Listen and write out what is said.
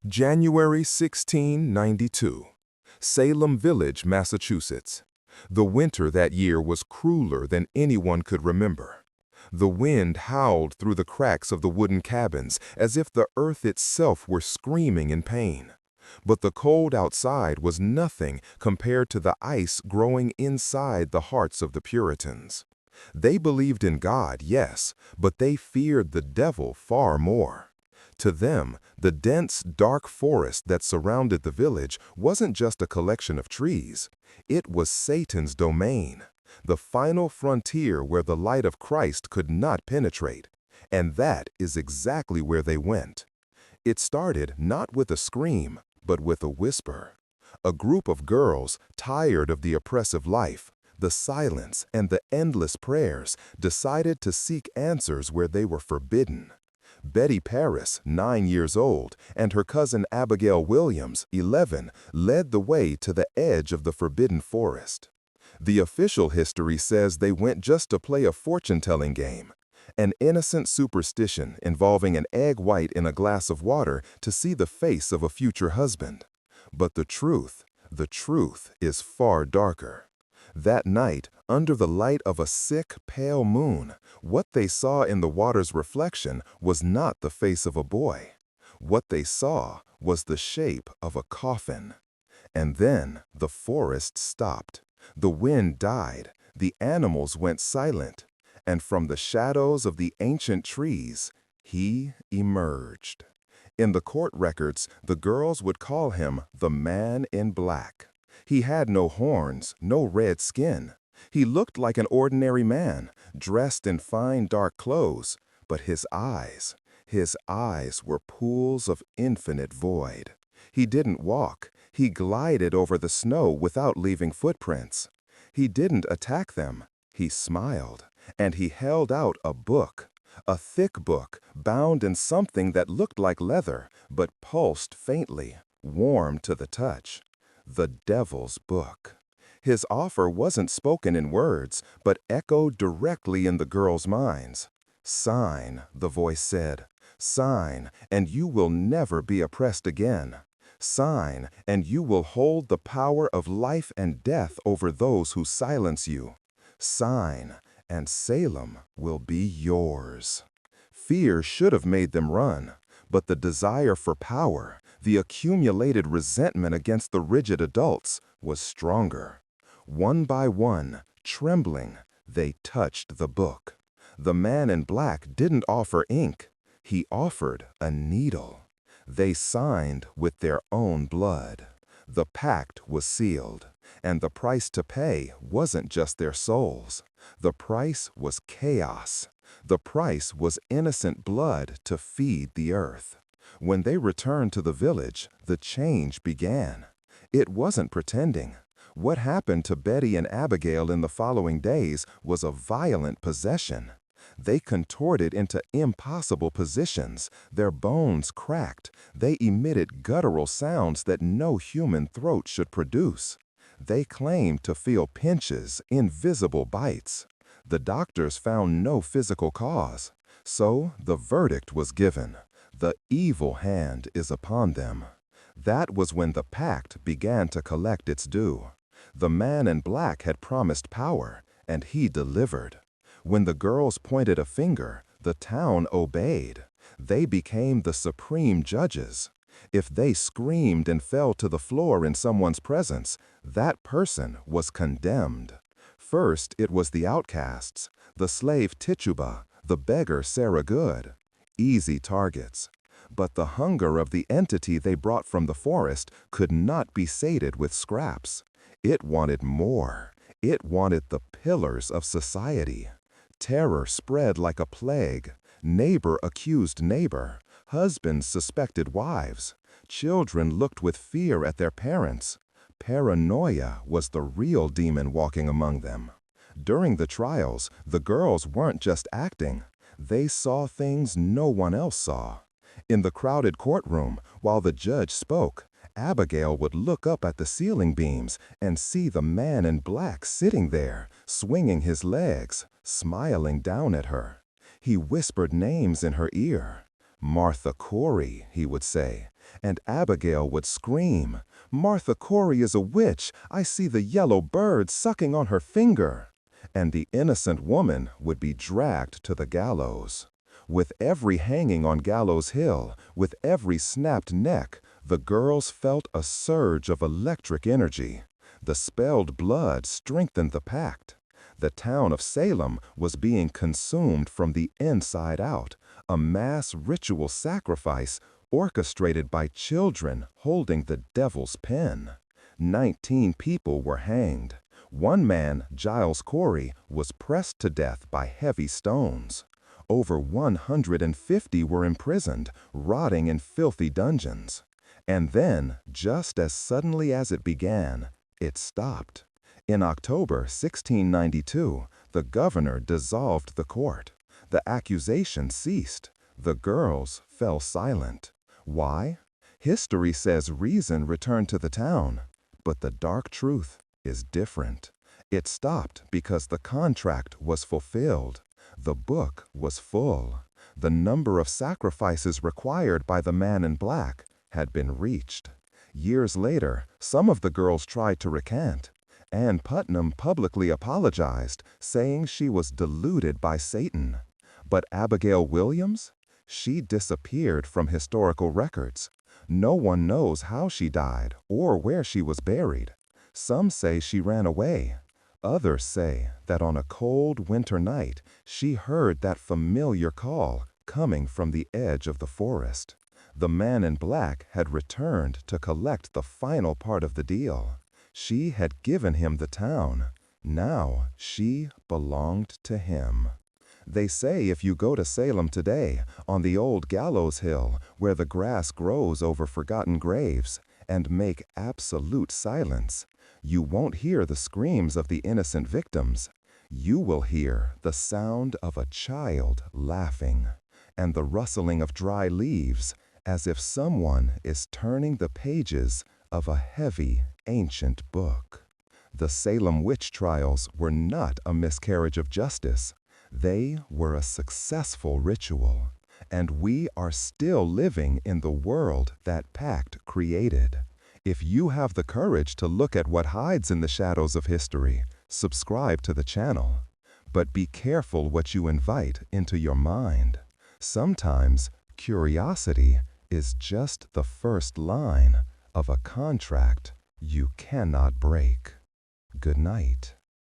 January 1692. Salem Village, Massachusetts. The winter that year was crueler than anyone could remember. The wind howled through the cracks of the wooden cabins as if the earth itself were screaming in pain. But the cold outside was nothing compared to the ice growing inside the hearts of the Puritans. They believed in God, yes, but they feared the devil far more. To them, the dense, dark forest that surrounded the village wasn't just a collection of trees. It was Satan's domain, the final frontier where the light of Christ could not penetrate. And that is exactly where they went. It started not with a scream, but with a whisper. A group of girls, tired of the oppressive life, the silence, and the endless prayers, decided to seek answers where they were forbidden. Betty Parris, 9 years old, and her cousin Abigail Williams, 11, led the way to the edge of the forbidden forest. The official history says they went just to play a fortune-telling game, an innocent superstition involving an egg white in a glass of water to see the face of a future husband. But the truth is far darker. That night, under the light of a sick, pale moon, what they saw in the water's reflection was not the face of a boy. What they saw was the shape of a coffin. And then the forest stopped. The wind died. The animals went silent. And from the shadows of the ancient trees, he emerged. In the court records, the girls would call him the Man in Black. He had no horns, no red skin. He looked like an ordinary man, dressed in fine dark clothes, but his eyes were pools of infinite void. He didn't walk. He glided over the snow without leaving footprints. He didn't attack them. He smiled, and he held out a book, a thick book bound in something that looked like leather, but pulsed faintly, warm to the touch. The Devil's Book. His offer wasn't spoken in words, but echoed directly in the girls' minds. "Sign," the voice said. "Sign, and you will never be oppressed again. Sign, and you will hold the power of life and death over those who silence you. Sign, and Salem will be yours." Fear should have made them run, but the desire for power, the accumulated resentment against the rigid adults, was stronger. One by one, trembling, they touched the book. The Man in Black didn't offer ink. He offered a needle. They signed with their own blood. The pact was sealed, and the price to pay wasn't just their souls. The price was chaos. The price was innocent blood to feed the earth. When they returned to the village, the change began. It wasn't pretending. What happened to Betty and Abigail in the following days was a violent possession. They contorted into impossible positions. Their bones cracked. They emitted guttural sounds that no human throat should produce. They claimed to feel pinches, invisible bites. The doctors found no physical cause. So the verdict was given. The evil hand is upon them. That was when the pact began to collect its due. The Man in Black had promised power, and he delivered. When the girls pointed a finger, the town obeyed. They became the supreme judges. If they screamed and fell to the floor in someone's presence, that person was condemned. First, it was the outcasts, the slave Tituba, the beggar Sarah Good. Easy targets. But the hunger of the entity they brought from the forest could not be sated with scraps. It wanted more. It wanted the pillars of society. Terror spread like a plague. Neighbor accused neighbor. Husbands suspected wives. Children looked with fear at their parents. Paranoia was the real demon walking among them. During the trials, the girls weren't just acting. They saw things no one else saw. In the crowded courtroom, while the judge spoke, Abigail would look up at the ceiling beams and see the Man in Black sitting there, swinging his legs, smiling down at her. He whispered names in her ear. "Martha Corey," he would say, And Abigail would scream, "Martha Corey is a witch! I see the yellow bird sucking on her finger!" And the innocent woman would be dragged to the gallows. With every hanging on Gallows Hill, with every snapped neck, the girls felt a surge of electric energy. The spelled blood strengthened the pact. The town of Salem was being consumed from the inside out, a mass ritual sacrifice orchestrated by children holding the devil's pen. 19 people were hanged. One man, Giles Corey, was pressed to death by heavy stones. Over 150 were imprisoned, rotting in filthy dungeons. And then, just as suddenly as it began, it stopped. In October 1692, the governor dissolved the court. The accusation ceased. The girls fell silent. Why? History says reason returned to the town, but the dark truth is different. It stopped because the contract was fulfilled. The book was full. The number of sacrifices required by the man in black had been reached. Years later, some of the girls tried to recant. Ann Putnam publicly apologized, saying she was deluded by Satan. But Abigail Williams? She disappeared from historical records. No one knows how she died or where she was buried. Some say she ran away. Others say that on a cold winter night, she heard that familiar call coming from the edge of the forest. The man in black had returned to collect the final part of the deal. She had given him the town. Now she belonged to him. They say if you go to Salem today, on the old Gallows Hill, where the grass grows over forgotten graves, and make absolute silence, you won't hear the screams of the innocent victims. You will hear the sound of a child laughing, and the rustling of dry leaves, as if someone is turning the pages of a heavy, ancient book. The Salem witch trials were not a miscarriage of justice. They were a successful ritual, and we are still living in the world that pact created. If you have the courage to look at what hides in the shadows of history, subscribe to the channel. But be careful what you invite into your mind. Sometimes curiosity is just the first line of a contract you cannot break. Good night.